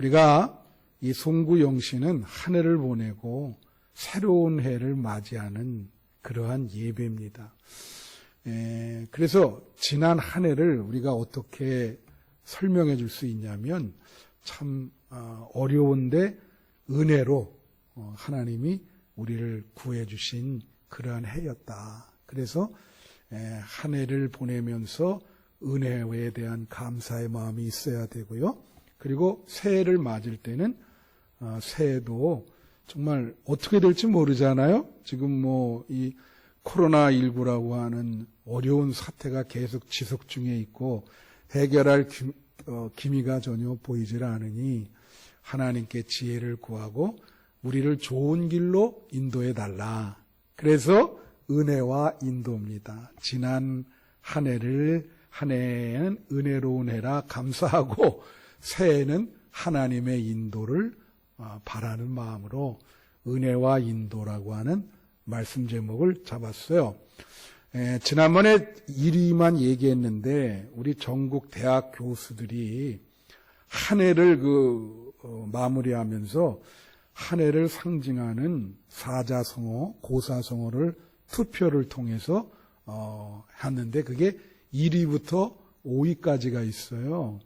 우리가 이 송구영신은 한 해를 보내고 새로운 해를 맞이하는 그러한 예배입니다. 그래서 지난 한 해를 우리가 어떻게 설명해 줄 수 있냐면 참 어려운데 은혜로 하나님이 우리를 구해 주신 그러한 해였다. 그래서 한 해를 보내면서 은혜에 대한 감사의 마음이 있어야 되고요. 그리고 새해를 맞을 때는 새해도 정말 어떻게 될지 모르잖아요. 지금 이 코로나19라고 하는 어려운 사태가 계속 지속 중에 있고 해결할 기미가 전혀 보이질 않으니 하나님께 지혜를 구하고 우리를 좋은 길로 인도해 달라. 그래서 은혜와 인도입니다. 지난 한 해는 은혜로운 해라 감사하고 새해는 하나님의 인도를 바라는 마음으로 은혜와 인도라고 하는 말씀 제목을 잡았어요. 지난번에 1위만 얘기했는데 우리 전국 대학 교수들이 한 해를 마무리하면서 한 해를 상징하는 사자성어, 고사성어를 투표를 통해서 했는데 그게 1위부터 5위까지가 있어요.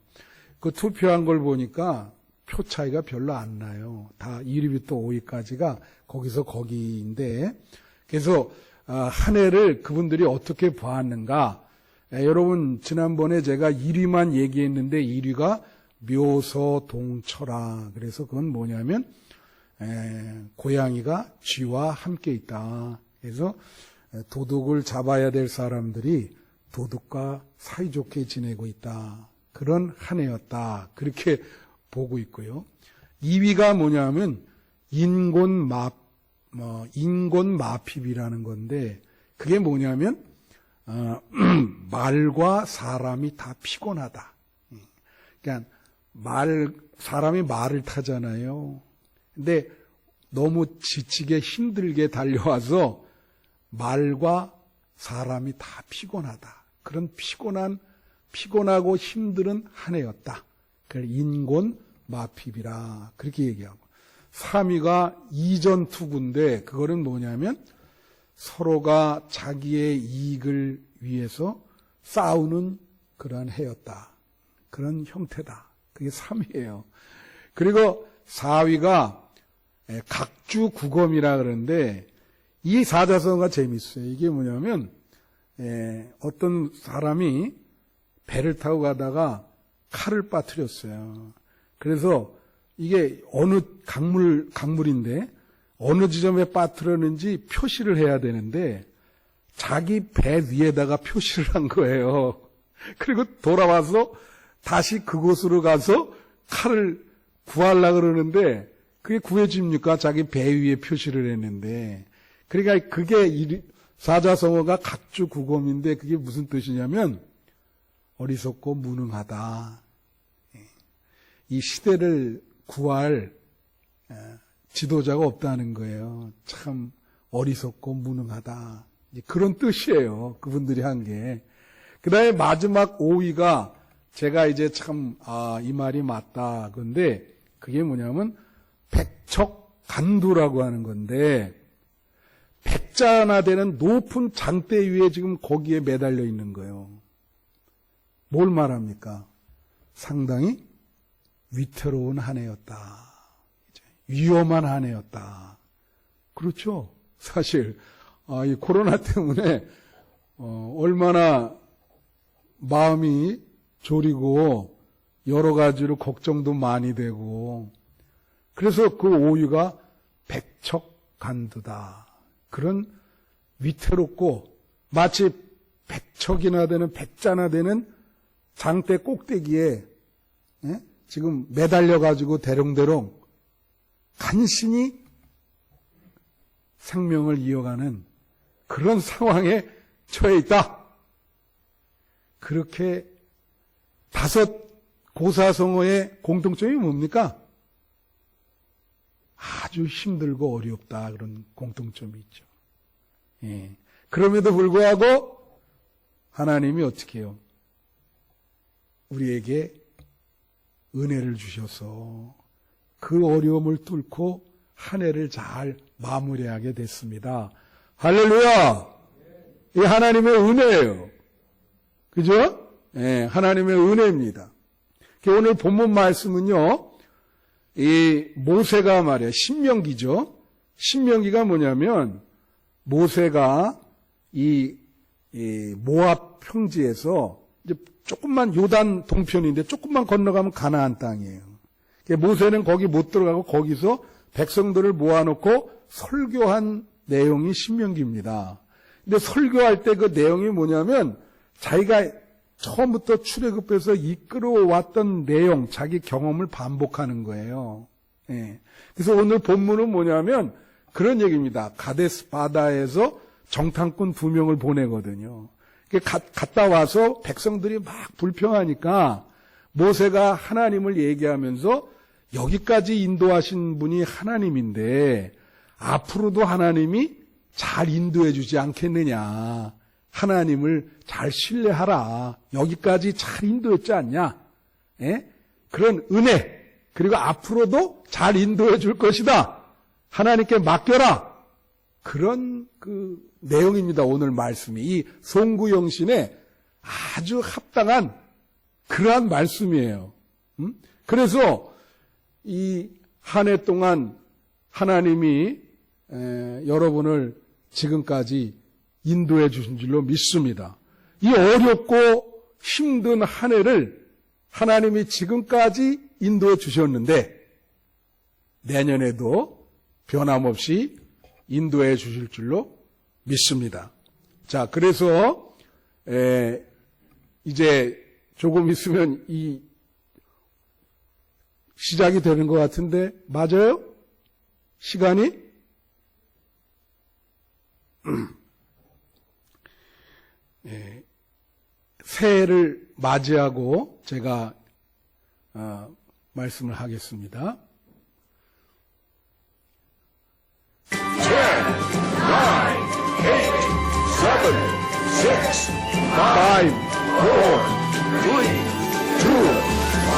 그 투표한 걸 보니까 표 차이가 별로 안 나요. 다 1위부터 5위까지가 거기서 거기인데 그래서 한 해를 그분들이 어떻게 보았는가. 여러분 지난번에 제가 1위만 얘기했는데 1위가 묘서동철아. 그래서 그건 뭐냐면 고양이가 쥐와 함께 있다. 그래서 도둑을 잡아야 될 사람들이 도둑과 사이좋게 지내고 있다. 그런 한 해였다. 그렇게 보고 있고요. 2위가 뭐냐면 인곤마핍이라는 건데 그게 뭐냐면 말과 사람이 다 피곤하다. 그러니까 사람이 말을 타잖아요. 근데 너무 지치게 힘들게 달려와서 말과 사람이 다 피곤하다. 그런 피곤하고 힘든 한 해였다. 그래서 인곤마핍이라 그렇게 얘기하고 3위가 이전투구인데 그거는 뭐냐면 서로가 자기의 이익을 위해서 싸우는 그러한 해였다. 그런 형태다. 그게 3위예요. 그리고 4위가 각주구검이라 그러는데 이 사자성어가 재밌어요. 이게 뭐냐면 어떤 사람이 배를 타고 가다가 칼을 빠뜨렸어요. 그래서 이게 어느 강물인데 어느 지점에 빠뜨렸는지 표시를 해야 되는데 자기 배 위에다가 표시를 한 거예요. 그리고 돌아와서 다시 그곳으로 가서 칼을 구하려고 그러는데 그게 구해집니까? 자기 배 위에 표시를 했는데. 그러니까 그게 사자성어가 각주구검인데 그게 무슨 뜻이냐면 어리석고 무능하다. 이 시대를 구할 지도자가 없다는 거예요. 참 어리석고 무능하다. 그런 뜻이에요. 그분들이 한 게. 그 다음에 마지막 5위가 제가 이제 참 이 말이 맞다. 근데 그게 뭐냐면 백척간두라고 하는 건데 백자나 되는 높은 장대 위에 지금 거기에 매달려 있는 거예요. 뭘 말합니까? 상당히 위태로운 한 해였다. 위험한 한 해였다. 그렇죠? 사실 이 코로나 때문에 얼마나 마음이 졸이고 여러 가지로 걱정도 많이 되고 그래서 그 5위가 백척간두다. 그런 위태롭고 마치 백척이나 되는 백자나 되는 장대 꼭대기에 지금 매달려가지고 대롱대롱 간신히 생명을 이어가는 그런 상황에 처해 있다. 그렇게 5 고사성어의 공통점이 뭡니까? 아주 힘들고 어렵다. 그런 공통점이 있죠. 그럼에도 불구하고 하나님이 어떻게 해요? 우리에게 은혜를 주셔서 그 어려움을 뚫고 한 해를 잘 마무리하게 됐습니다. 할렐루야! 이 하나님의 은혜예요. 그죠? 예, 하나님의 은혜입니다. 오늘 본문 말씀은요, 이 모세가 말이야, 신명기죠. 신명기가 뭐냐면, 모세가 이 모압 평지에서 이제 조금만 요단 동편인데 조금만 건너가면 가나안 땅이에요. 모세는 거기 못 들어가고 거기서 백성들을 모아놓고 설교한 내용이 신명기입니다. 근데 설교할 때 그 내용이 뭐냐면 자기가 처음부터 출애굽해서 이끌어왔던 내용, 자기 경험을 반복하는 거예요. 예. 그래서 오늘 본문은 뭐냐면 그런 얘기입니다. 가데스 바다에서 정탐꾼 2명을 보내거든요. 갔다 와서 백성들이 막 불평하니까 모세가 하나님을 얘기하면서 여기까지 인도하신 분이 하나님인데 앞으로도 하나님이 잘 인도해 주지 않겠느냐. 하나님을 잘 신뢰하라. 여기까지 잘 인도했지 않냐. 예? 그런 은혜, 그리고 앞으로도 잘 인도해 줄 것이다. 하나님께 맡겨라. 그런 그 내용입니다. 오늘 말씀이. 이 송구영신에 아주 합당한 그러한 말씀이에요. 그래서 이 한 해 동안 하나님이 여러분을 지금까지 인도해 주신 줄로 믿습니다. 이 어렵고 힘든 한 해를 하나님이 지금까지 인도해 주셨는데 내년에도 변함없이 인도해 주실 줄로 믿습니다. 자, 그래서 이제 조금 있으면 이 시작이 되는 것 같은데 맞아요? 시간이? 새해를 맞이하고 제가 말씀을 하겠습니다. 10, 9, 8, 7, 6, 5, 4, 3, 2,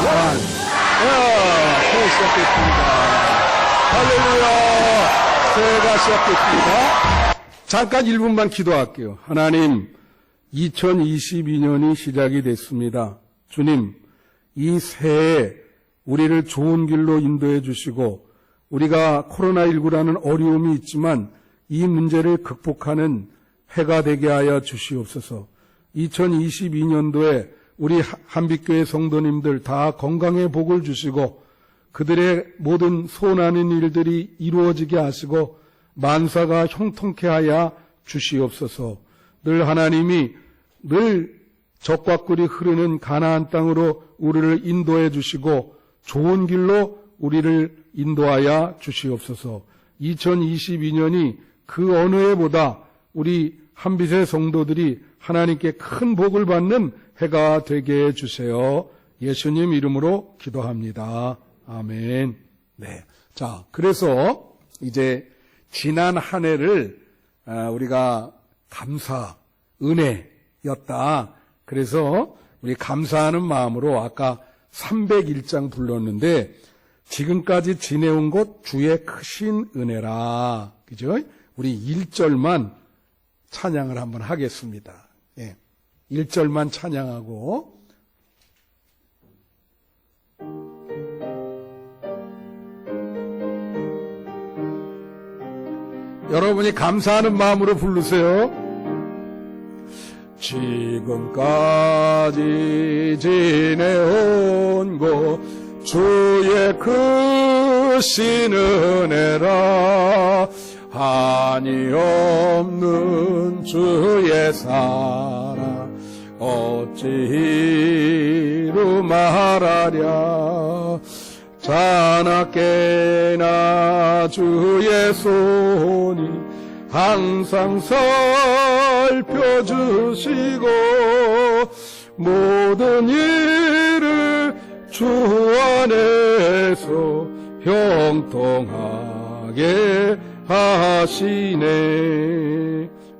1. 새해 시작됐습니다. 할렐루야! 새해가 시작됐습니다. 잠깐 1분만 기도할게요. 하나님, 2022년이 시작이 됐습니다. 주님, 이 새해에 우리를 좋은 길로 인도해 주시고 우리가 코로나19라는 어려움이 있지만 이 문제를 극복하는 해가 되게 하여 주시옵소서. 2022년도에 우리 한빛교회 성도님들 다 건강의 복을 주시고 그들의 모든 소원하는 일들이 이루어지게 하시고 만사가 형통케 하여 주시옵소서. 늘 하나님이 늘 적과 꿀이 흐르는 가나안 땅으로 우리를 인도해 주시고 좋은 길로 우리를 인도하여 주시옵소서. 2022년이 그 어느 해보다 우리 한빛의 성도들이 하나님께 큰 복을 받는 해가 되게 해주세요. 예수님 이름으로 기도합니다. 아멘. 네. 자, 그래서 이제 지난 한 해를 우리가 감사, 은혜였다. 그래서 우리 감사하는 마음으로 아까 301장 불렀는데 지금까지 지내온 것 주의 크신 은혜라. 그죠? 우리 1절만 찬양을 한번 하겠습니다. 예. 1절만 찬양하고 여러분이 감사하는 마음으로 부르세요. 지금까지 지내온 것 주의 크신 은혜라. 한이 없는 주의 사랑 어찌 이루 말하랴. 자나깨나 주의 손이 항상 살펴주시고 모든 일을 주 안에서 형통하게 하시네.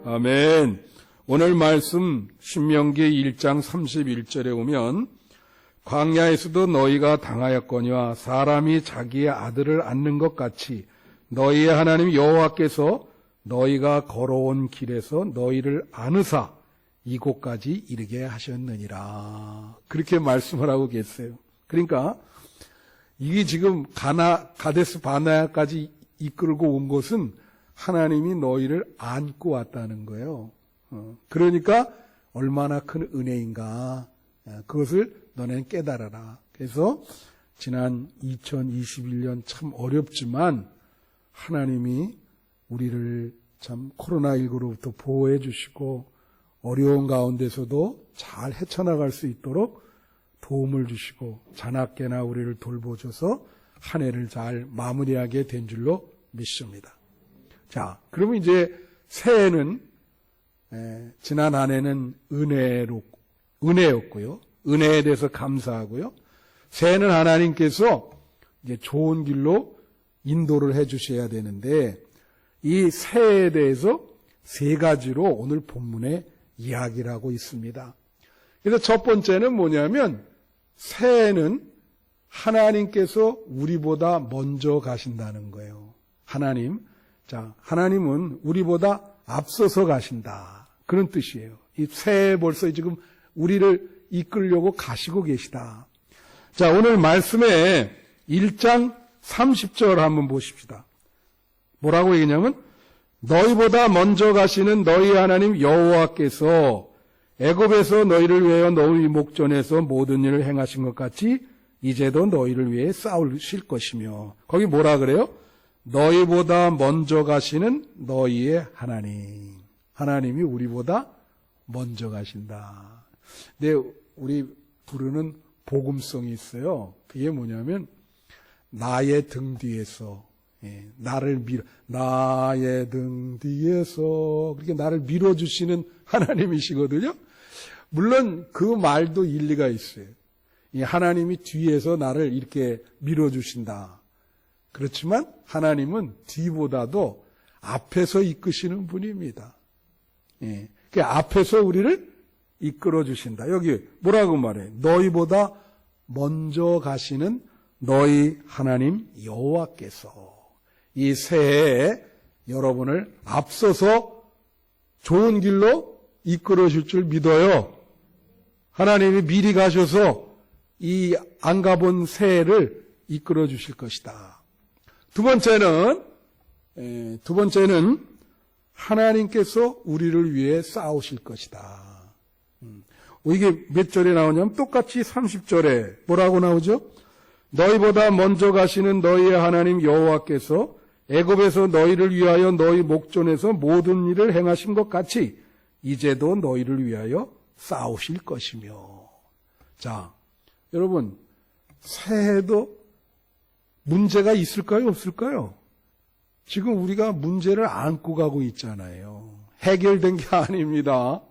아멘. 오늘 말씀 신명기 1장 31절에 오면 광야에서도 너희가 당하였거니와 사람이 자기의 아들을 안는 것 같이 너희의 하나님 여호와께서 너희가 걸어온 길에서 너희를 안으사 이곳까지 이르게 하셨느니라. 그렇게 말씀을 하고 계세요. 그러니까 이게 지금 가데스 바네아까지 이끌고 온 것은 하나님이 너희를 안고 왔다는 거예요. 그러니까 얼마나 큰 은혜인가. 그것을 너네는 깨달아라. 그래서 지난 2021년 참 어렵지만 하나님이 우리를 참 코로나19로부터 보호해 주시고 어려운 가운데서도 잘 헤쳐나갈 수 있도록 도움을 주시고 자나깨나 우리를 돌보셔서 한 해를 잘 마무리하게 된 줄로 믿습니다. 자, 그러면 이제 새해는 지난 한 해는 은혜였고요. 은혜에 대해서 감사하고요. 새해는 하나님께서 이제 좋은 길로 인도를 해 주셔야 되는데 이 새해에 대해서 세 가지로 오늘 본문에 이야기를 하고 있습니다. 그래서 첫 번째는 뭐냐면 새해는 하나님께서 우리보다 먼저 가신다는 거예요. 하나님은 우리보다 앞서서 가신다. 그런 뜻이에요. 이 새해 벌써 지금 우리를 이끌려고 가시고 계시다. 자, 오늘 말씀에 1장 30절 한번 보십시다. 뭐라고 얘기냐면 너희보다 먼저 가시는 너희 하나님 여호와께서 애굽에서 너희를 위하여 너희 목전에서 모든 일을 행하신 것 같이 이제도 너희를 위해 싸우실 것이며 거기 뭐라 그래요? 너희보다 먼저 가시는 너희의 하나님. 하나님이 우리보다 먼저 가신다. 근데 우리 부르는 복음성이 있어요. 그게 뭐냐면 나의 등 뒤에서 나의 등 뒤에서 그렇게 나를 밀어주시는 하나님이시거든요. 물론 그 말도 일리가 있어요. 이 하나님이 뒤에서 나를 이렇게 밀어주신다. 그렇지만 하나님은 뒤보다도 앞에서 이끄시는 분입니다. 그 앞에서 우리를 이끌어 주신다. 여기 뭐라고 말해? 너희보다 먼저 가시는 너희 하나님 여호와께서 이 새해에 여러분을 앞서서 좋은 길로 이끌어 줄 줄 믿어요. 하나님이 미리 가셔서 이 안 가본 새해를 이끌어 주실 것이다. 두 번째는 하나님께서 우리를 위해 싸우실 것이다. 이게 몇 절에 나오냐면 똑같이 30절에 뭐라고 나오죠? 너희보다 먼저 가시는 너희의 하나님 여호와께서 애굽에서 너희를 위하여 너희 목전에서 모든 일을 행하신 것 같이 이제도 너희를 위하여 싸우실 것이며. 자, 여러분 새해도 문제가 있을까요? 없을까요? 지금 우리가 문제를 안고 가고 있잖아요. 해결된 게 아닙니다.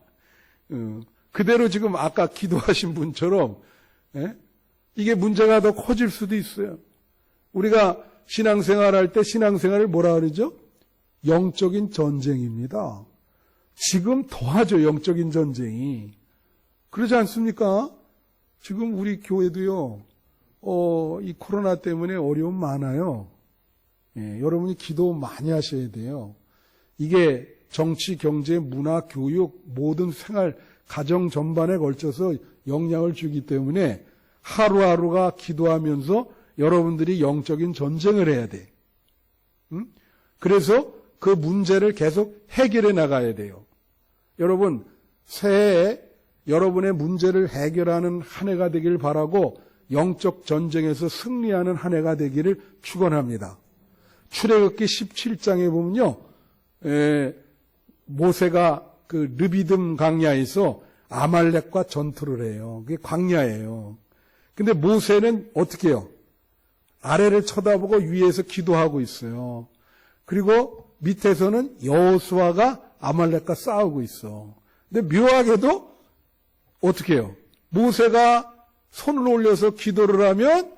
그대로 지금 아까 기도하신 분처럼 이게 문제가 더 커질 수도 있어요. 우리가 신앙생활할 때 신앙생활을 뭐라 그러죠? 영적인 전쟁입니다. 지금 더하죠, 영적인 전쟁이. 그러지 않습니까? 지금 우리 교회도요, 이 코로나 때문에 어려움 많아요. 여러분이 기도 많이 하셔야 돼요. 이게 정치, 경제, 문화, 교육, 모든 생활, 가정 전반에 걸쳐서 영향을 주기 때문에 하루하루가 기도하면서 여러분들이 영적인 전쟁을 해야 돼. 그래서 그 문제를 계속 해결해 나가야 돼요. 여러분, 새해에 여러분의 문제를 해결하는 한 해가 되길 바라고 영적 전쟁에서 승리하는 한 해가 되기를 축원합니다. 출애굽기 17장에 보면요, 모세가 그 르비딤 광야에서 아말렉과 전투를 해요. 그게 광야예요. 근데 모세는 어떻게 해요? 아래를 쳐다보고 위에서 기도하고 있어요. 그리고 밑에서는 여호수아가 아말렉과 싸우고 있어. 근데 묘하게도 어떻게 해요? 모세가 손을 올려서 기도를 하면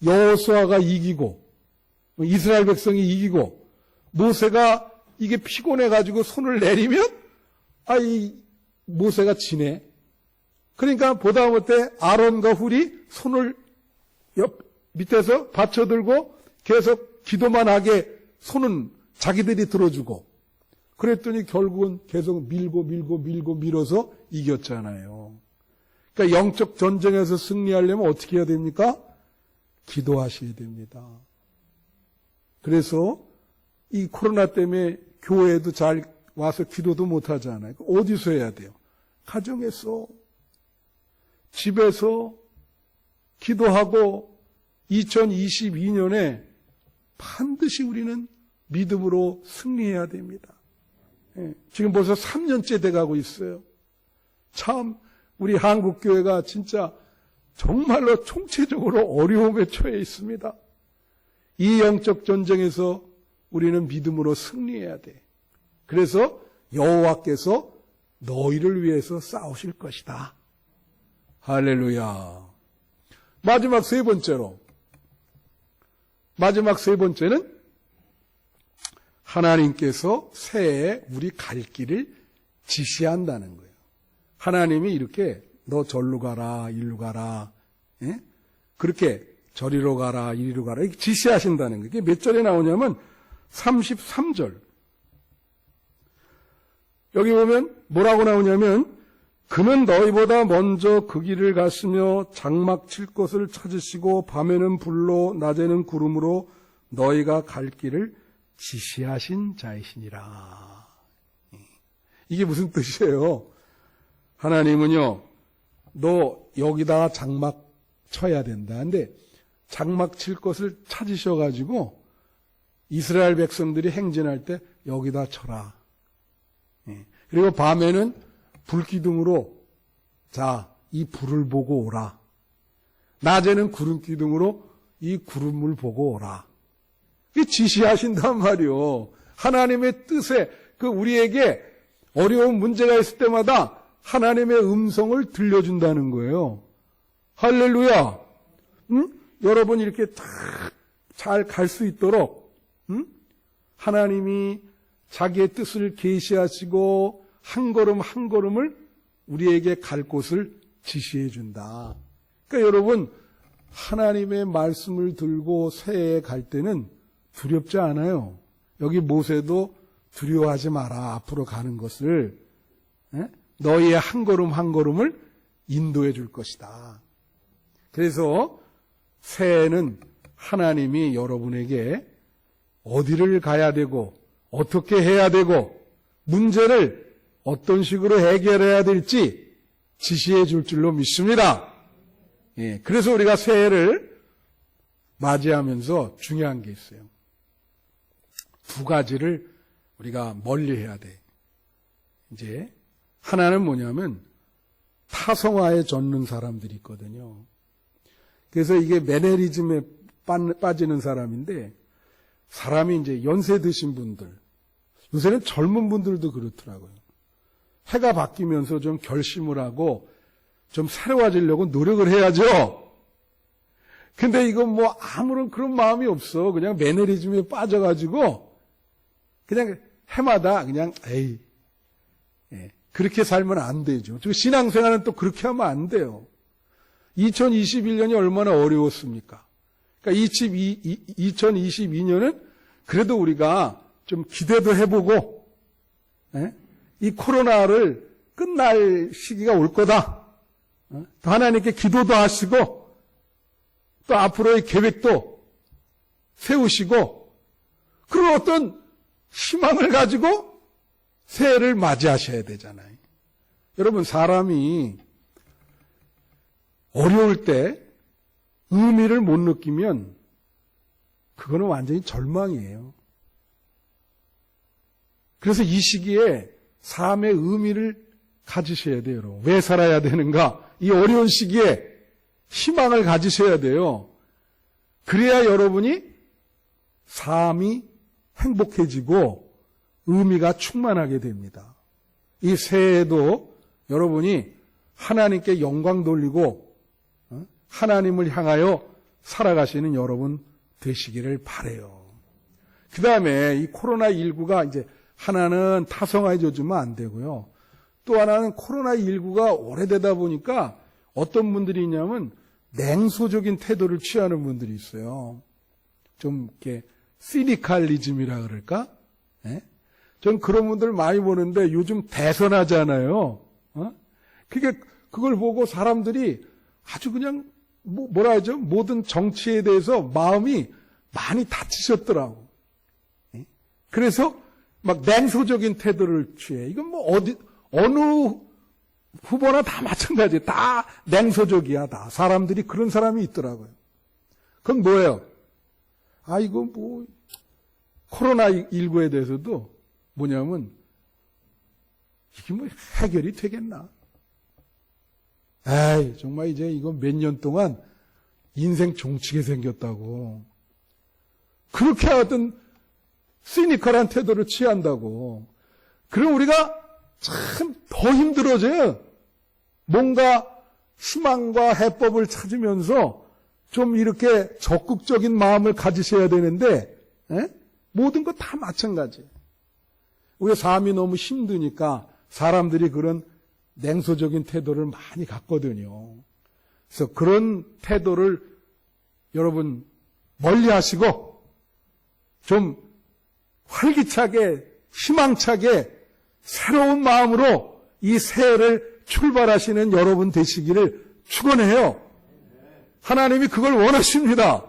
여호수아가 이기고 이스라엘 백성이 이기고, 모세가 이게 피곤해가지고 손을 내리면 이 모세가 지네. 그러니까 보다못해 아론과 훌이 손을 옆 밑에서 받쳐들고 계속 기도만 하게 손은 자기들이 들어주고 그랬더니 결국은 계속 밀어서 이겼잖아요. 그러니까 영적 전쟁에서 승리하려면 어떻게 해야 됩니까? 기도하셔야 됩니다. 그래서 이 코로나 때문에 교회에도 잘 와서 기도도 못 하잖아요. 어디서 해야 돼요? 가정에서, 집에서 기도하고 2022년에 반드시 우리는 믿음으로 승리해야 됩니다. 지금 벌써 3년째 돼가고 있어요. 참 우리 한국교회가 진짜 정말로 총체적으로 어려움에 처해 있습니다. 이 영적 전쟁에서 우리는 믿음으로 승리해야 돼. 그래서 여호와께서 너희를 위해서 싸우실 것이다. 할렐루야. 마지막 세 번째는 하나님께서 새해에 우리 갈 길을 지시한다는 거예요. 하나님이 이렇게 너 절로 가라, 일로 가라, 그렇게 저리로 가라, 이리로 가라 이렇게 지시하신다는 거예요. 이게 몇 절에 나오냐면 33절. 여기 보면 뭐라고 나오냐면 그는 너희보다 먼저 그 길을 갔으며 장막 칠 곳을 찾으시고 밤에는 불로 낮에는 구름으로 너희가 갈 길을 지시하신 자이시니라. 이게 무슨 뜻이에요? 하나님은요, 너 여기다가 장막 쳐야 된다. 근데 장막 칠 것을 찾으셔가지고 이스라엘 백성들이 행진할 때 여기다 쳐라. 그리고 밤에는 불기둥으로 자, 이 불을 보고 오라. 낮에는 구름 기둥으로 이 구름을 보고 오라. 이게 지시하신단 말이요. 하나님의 뜻에 우리에게 어려운 문제가 있을 때마다 하나님의 음성을 들려준다는 거예요. 할렐루야. 여러분 이렇게 잘 갈 수 있도록 하나님이 자기의 뜻을 계시하시고 한 걸음 한 걸음을 우리에게 갈 곳을 지시해 준다. 그러니까 여러분 하나님의 말씀을 들고 새해에 갈 때는 두렵지 않아요. 여기 모세도 두려워하지 마라. 앞으로 가는 것을 너희의 한 걸음 한 걸음을 인도해 줄 것이다. 그래서 새해에는 하나님이 여러분에게 어디를 가야 되고 어떻게 해야 되고 문제를 어떤 식으로 해결해야 될지 지시해 줄 줄로 믿습니다. 그래서 우리가 새해를 맞이하면서 중요한 게 있어요. 두 가지를 우리가 멀리 해야 돼. 이제 하나는 뭐냐면 타성화에 젖는 사람들이 있거든요. 그래서 이게 매너리즘에 빠지는 사람인데 사람이 이제 연세 드신 분들, 요새는 젊은 분들도 그렇더라고요. 해가 바뀌면서 좀 결심을 하고 좀 새로워지려고 노력을 해야죠. 근데 이건 뭐 아무런 그런 마음이 없어. 그냥 매너리즘에 빠져가지고 그냥 해마다 그냥 그렇게 살면 안 되죠. 신앙생활은 또 그렇게 하면 안 돼요. 2021년이 얼마나 어려웠습니까? 그러니까 2022년은 그래도 우리가 좀 기대도 해보고 이 코로나를 끝날 시기가 올 거다. 또 하나님께 기도도 하시고 또 앞으로의 계획도 세우시고 그런 어떤 희망을 가지고 새해를 맞이하셔야 되잖아요. 여러분 사람이 어려울 때 의미를 못 느끼면 그거는 완전히 절망이에요. 그래서 이 시기에 삶의 의미를 가지셔야 돼요. 여러분. 왜 살아야 되는가? 이 어려운 시기에 희망을 가지셔야 돼요. 그래야 여러분이 삶이 행복해지고 의미가 충만하게 됩니다. 이 새해에도 여러분이 하나님께 영광 돌리고 하나님을 향하여 살아가시는 여러분 되시기를 바라요. 그 다음에 이 코로나19가 이제 하나는 타성화에 젖으면 안 되고요. 또 하나는 코로나19가 오래되다 보니까 어떤 분들이 있냐면 냉소적인 태도를 취하는 분들이 있어요. 좀 이렇게 시니칼리즘이라 그럴까? 예? 전 그런 분들 많이 보는데 요즘 대선하잖아요. 그걸 보고 사람들이 아주 그냥 뭐라 하죠? 모든 정치에 대해서 마음이 많이 다치셨더라고. 예? 그래서 막 냉소적인 태도를 취해. 이건 뭐 어느 후보나 다 마찬가지예요. 다 냉소적이야, 다. 사람들이 그런 사람이 있더라고요. 그건 뭐예요? 이거 뭐, 코로나19에 대해서도 뭐냐면, 이게 뭐 해결이 되겠나? 에이, 정말 이제 이거 몇 년 동안 인생 종치게 생겼다고. 그렇게 하여튼 시니컬한 태도를 취한다고. 그럼 우리가 참 더 힘들어져요. 뭔가 희망과 해법을 찾으면서 좀 이렇게 적극적인 마음을 가지셔야 되는데, 모든 것 다 마찬가지예요. 우리 삶이 너무 힘드니까 사람들이 그런 냉소적인 태도를 많이 갖거든요. 그래서 그런 태도를 여러분 멀리 하시고 좀 활기차게, 희망차게 새로운 마음으로 이 새해를 출발하시는 여러분 되시기를 축원해요. 하나님이 그걸 원하십니다.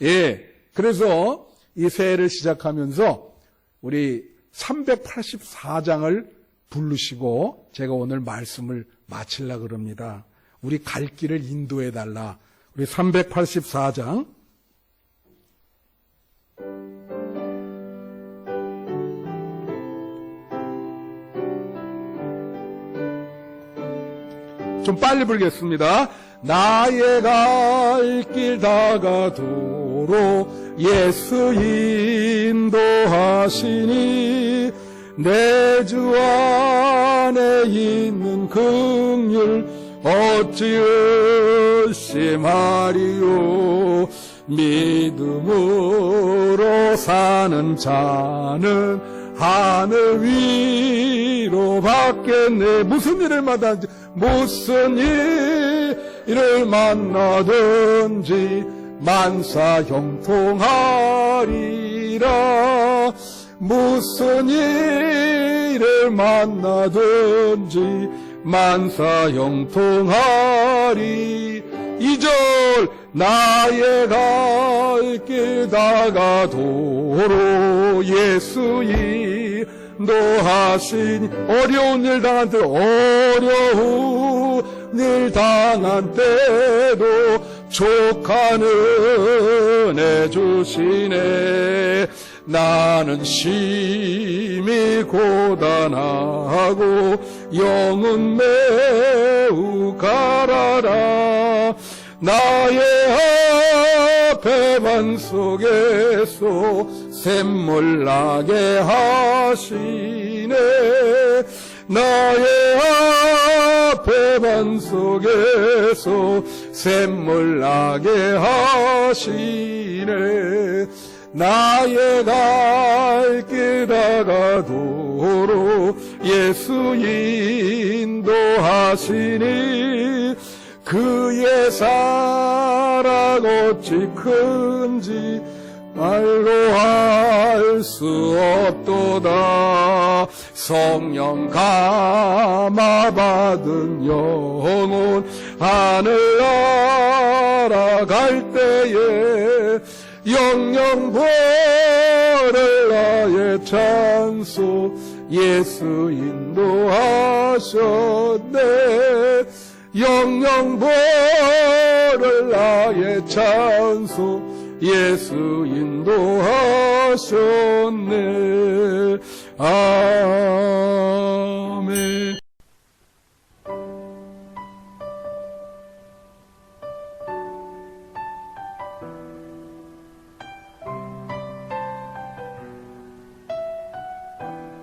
예. 그래서 이 새해를 시작하면서 우리 384장을 부르시고 제가 오늘 말씀을 마치려고 그럽니다. 우리 갈 길을 인도해 달라. 우리 384장. 좀 빨리 부르겠습니다. 나의 갈 길 다가도록 예수 인도하시니 내 주 안에 있는 긍휼 어찌 의심하리요. 믿음으로 사는 자는 하늘 위로 받겠네. 무슨 일을 만나든지 무슨 일을 만나든지 만사 형통하리라. 무슨 일을 만나든지 만사 형통하리. 2절 나의 갈 길 다가도록 예수 인도하시니 어려운 일 당한 때도 어려운 일 당한 때도 족한 은혜 주시네. 나는 심히 고단하고 영은 매우 가라라. 나의 앞에만 속에서 샘물 나게 하시네. 나의 앞에만 속에서 샘물 나게 하시네. 나의 갈 길 다가도록 예수 인도하시니 그의 사랑 어찌 큰지 말로 할 수 없도다. 성령 감화받은 영혼 하늘 날아갈 때에 영영 보를 나의 찬소 예수 인도하셨네. 영영 보를 나의 찬소 예수 인도하셨네.